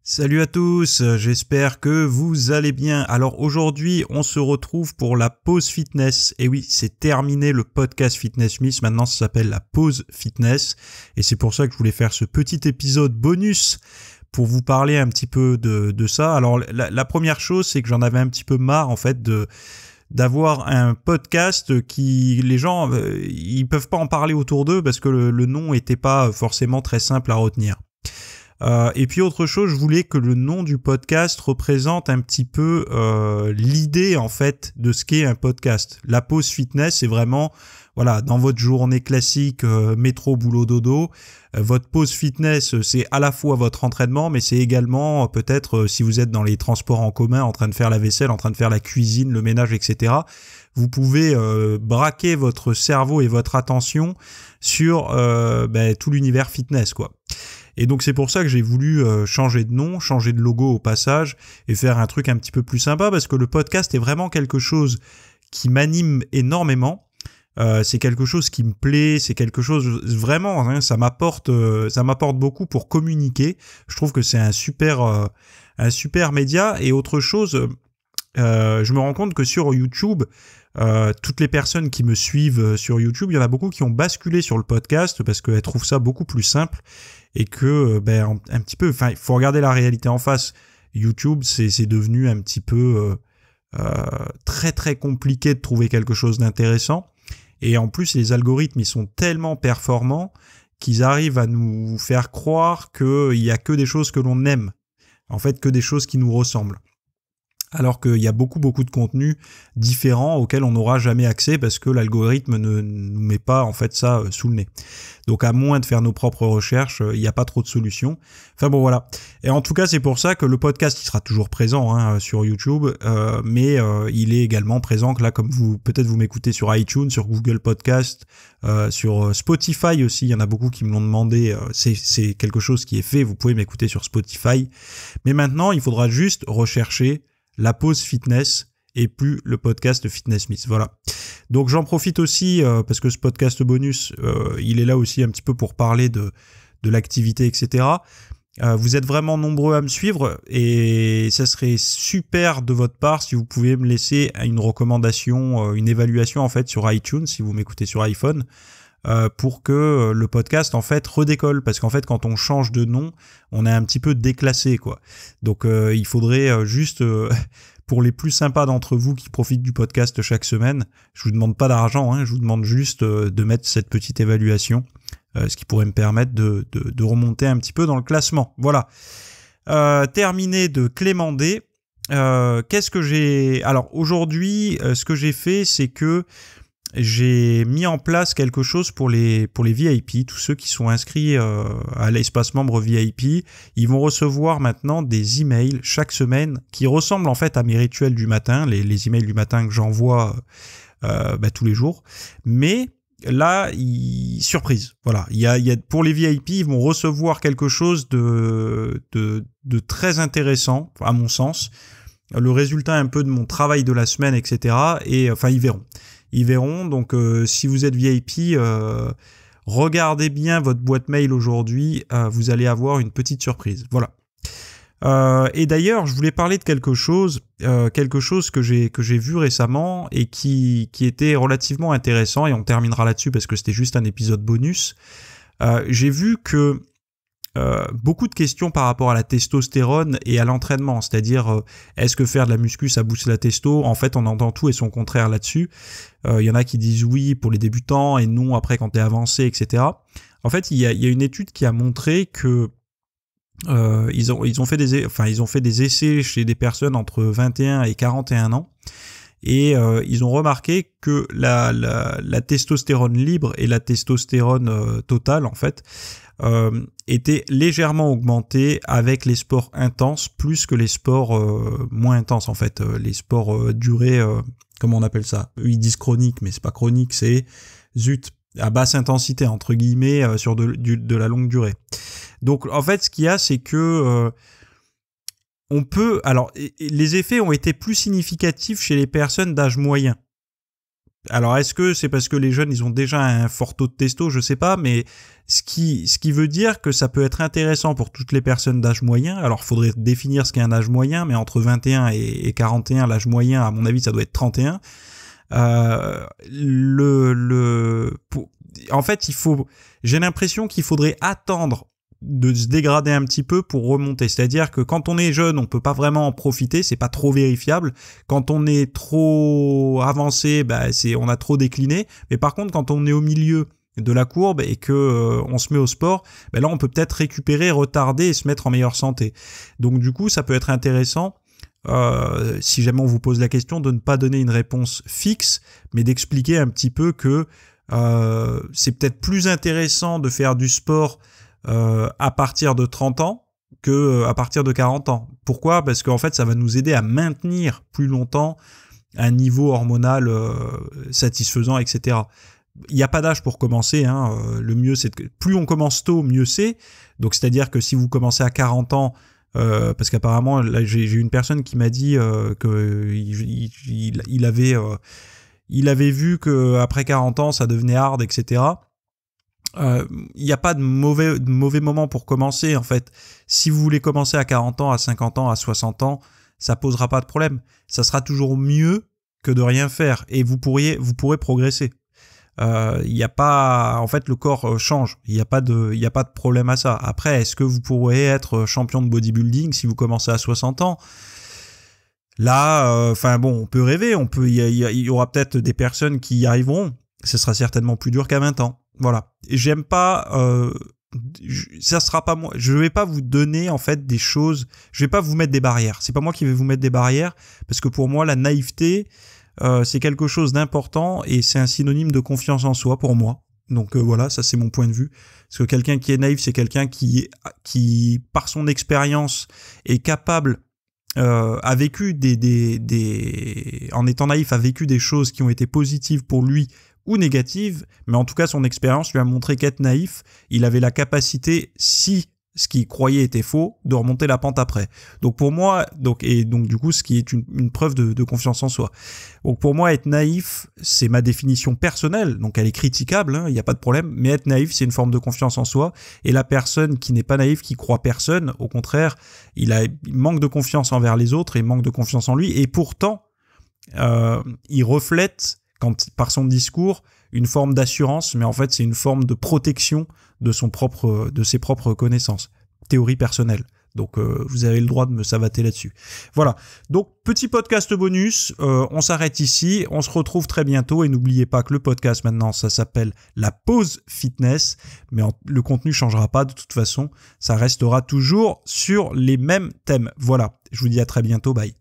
Salut à tous, j'espère que vous allez bien. Alors aujourd'hui, on se retrouve pour la pause fitness. Et oui, c'est terminé le podcast Fitness Miss, maintenant ça s'appelle la pause fitness. Et c'est pour ça que je voulais faire ce petit épisode bonus pour vous parler un petit peu de ça. Alors la première chose, c'est que j'en avais un petit peu marre en fait d'avoir un podcast qui les gens ils peuvent pas en parler autour d'eux parce que le nom était pas forcément très simple à retenir. Et puis autre chose, je voulais que le nom du podcast représente un petit peu l'idée en fait de ce qu'est un podcast. La pause fitness, c'est vraiment voilà, dans votre journée classique métro boulot dodo, votre pause fitness, c'est à la fois votre entraînement, mais c'est également peut-être si vous êtes dans les transports en commun, en train de faire la vaisselle, en train de faire la cuisine, le ménage, etc. Vous pouvez braquer votre cerveau et votre attention sur tout l'univers fitness, quoi. Et donc c'est pour ça que j'ai voulu changer de nom, changer de logo au passage et faire un truc un petit peu plus sympa parce que le podcast est vraiment quelque chose qui m'anime énormément. C'est quelque chose qui me plaît, c'est quelque chose vraiment, hein, ça m'apporte beaucoup pour communiquer. Je trouve que c'est un super média. Et autre chose, je me rends compte que sur YouTube, toutes les personnes qui me suivent sur YouTube, il y en a beaucoup qui ont basculé sur le podcast parce qu'elles trouvent ça beaucoup plus simple et que un petit peu, enfin, il faut regarder la réalité en face. YouTube, c'est devenu un petit peu très très compliqué de trouver quelque chose d'intéressant. Et en plus, les algorithmes, ils sont tellement performants qu'ils arrivent à nous faire croire qu'il y a que des choses que l'on aime. En fait, que des choses qui nous ressemblent. Alors qu'il y a beaucoup de contenus différents auxquels on n'aura jamais accès parce que l'algorithme ne nous met pas en fait ça sous le nez. Donc à moins de faire nos propres recherches, il n'y a pas trop de solutions. Enfin bon voilà. Et en tout cas c'est pour ça que le podcast il sera toujours présent sur YouTube, mais il est également présent que là comme peut-être vous m'écoutez sur iTunes, sur Google Podcast, sur Spotify aussi. Il y en a beaucoup qui me l'ont demandé. C'est quelque chose qui est fait. Vous pouvez m'écouter sur Spotify. Mais maintenant il faudra juste rechercher la pause fitness et plus le podcast Fitness Miss. Voilà. Donc j'en profite aussi parce que ce podcast bonus, il est là aussi un petit peu pour parler de l'activité, etc. Vous êtes vraiment nombreux à me suivre et ça serait super de votre part si vous pouvez me laisser une recommandation, une évaluation en fait sur iTunes si vous m'écoutez sur iPhone. Pour que le podcast en fait redécolle parce qu'en fait quand on change de nom on est un petit peu déclassé quoi. Donc il faudrait juste pour les plus sympas d'entre vous qui profitent du podcast chaque semaine, je vous demande pas d'argent, je vous demande juste de mettre cette petite évaluation, ce qui pourrait me permettre de remonter un petit peu dans le classement. Voilà. Terminé de clémender. Qu'est-ce que j'ai... Alors aujourd'hui, ce que j'ai fait, c'est que j'ai mis en place quelque chose pour les VIP, tous ceux qui sont inscrits à l'espace membre VIP. Ils vont recevoir maintenant des emails chaque semaine qui ressemblent en fait à mes rituels du matin, les emails du matin que j'envoie tous les jours. Mais là, surprise. Voilà, il y a pour les VIP, ils vont recevoir quelque chose de très intéressant à mon sens. Le résultat un peu de mon travail de la semaine, etc. Et enfin, ils verront. Donc si vous êtes VIP, regardez bien votre boîte mail aujourd'hui, vous allez avoir une petite surprise. Voilà. Et d'ailleurs, je voulais parler de quelque chose que j'ai vu récemment et qui était relativement intéressant, et on terminera là-dessus parce que c'était juste un épisode bonus. J'ai vu que beaucoup de questions par rapport à la testostérone et à l'entraînement, c'est-à-dire est-ce que faire de la muscu ça booste la testo? En fait on entend tout et son contraire là-dessus. Y en a qui disent oui pour les débutants et non après quand t'es avancé, etc. En fait il y a une étude qui a montré que ils ont fait des essais chez des personnes entre 21 et 41 ans et ils ont remarqué que la testostérone libre et la testostérone totale en fait était légèrement augmenté avec les sports intenses plus que les sports moins intenses en fait. Les sports durés, comment on appelle ça? Ils disent chronique, mais c'est pas chronique, c'est à basse intensité entre guillemets sur de la longue durée. Donc en fait ce qu'il y a c'est que on peut, alors les effets ont été plus significatifs chez les personnes d'âge moyen. Alors, est-ce que c'est parce que les jeunes, ils ont déjà un fort taux de testo? Je sais pas, mais ce qui veut dire que ça peut être intéressant pour toutes les personnes d'âge moyen. Alors, il faudrait définir ce qu'est un âge moyen, mais entre 21 et 41, l'âge moyen, à mon avis, ça doit être 31. En fait, j'ai l'impression qu'il faudrait attendre de se dégrader un petit peu pour remonter. C'est-à-dire que quand on est jeune, on peut pas vraiment en profiter, c'est pas trop vérifiable. Quand on est trop avancé, on a trop décliné. Mais par contre, quand on est au milieu de la courbe et que on se met au sport, là on peut peut-être récupérer, retarder et se mettre en meilleure santé. Donc du coup, ça peut être intéressant. Si jamais on vous pose la question, de ne pas donner une réponse fixe, mais d'expliquer un petit peu que c'est peut-être plus intéressant de faire du sport à partir de 30 ans que à partir de 40 ans. Pourquoi ? Parce qu'en fait, ça va nous aider à maintenir plus longtemps un niveau hormonal satisfaisant, etc. Il n'y a pas d'âge pour commencer, hein. Le mieux, c'est que plus on commence tôt, mieux c'est. Donc, c'est-à-dire que si vous commencez à 40 ans, parce qu'apparemment, là, j'ai une personne qui m'a dit qu'il avait vu que après 40 ans, ça devenait hard, etc. Il n'y a pas de mauvais moment pour commencer, en fait. Si vous voulez commencer à 40 ans, à 50 ans, à 60 ans, ça posera pas de problème. Ça sera toujours mieux que de rien faire et vous pourrez progresser. Il y a pas, en fait, le corps change. Il y a pas de problème à ça. Après, est-ce que vous pourrez être champion de bodybuilding si vous commencez à 60 ans? Là, on peut rêver. Il y aura peut-être des personnes qui y arriveront. Ce sera certainement plus dur qu'à 20 ans. Voilà. Et j'aime pas, ça sera pas moi. Je vais pas vous donner, en fait, des choses. Je vais pas vous mettre des barrières. C'est pas moi qui vais vous mettre des barrières parce que pour moi, la naïveté, c'est quelque chose d'important et c'est un synonyme de confiance en soi pour moi. Donc voilà, ça c'est mon point de vue. Parce que quelqu'un qui est naïf, c'est quelqu'un qui par son expérience est capable, a vécu en étant naïf, a vécu des choses qui ont été positives pour lui ou négatives, mais en tout cas son expérience lui a montré qu'être naïf, il avait la capacité, si ce qu'il croyait était faux, de remonter la pente après. Donc pour moi, donc du coup, ce qui est une preuve de confiance en soi. Donc pour moi, être naïf, c'est ma définition personnelle, donc elle est critiquable, hein, il n'y a pas de problème, mais être naïf, c'est une forme de confiance en soi, et la personne qui n'est pas naïve, qui croit personne, au contraire, il manque de confiance envers les autres, et manque de confiance en lui, et pourtant, il reflète, par son discours, une forme d'assurance, mais en fait, c'est une forme de protection de ses propres connaissances. Théorie personnelle. Donc, vous avez le droit de me savater là-dessus. Voilà. Donc, petit podcast bonus. On s'arrête ici. On se retrouve très bientôt. Et n'oubliez pas que le podcast, maintenant, ça s'appelle La Pause Fitness. Mais le contenu changera pas de toute façon. Ça restera toujours sur les mêmes thèmes. Voilà. Je vous dis à très bientôt. Bye.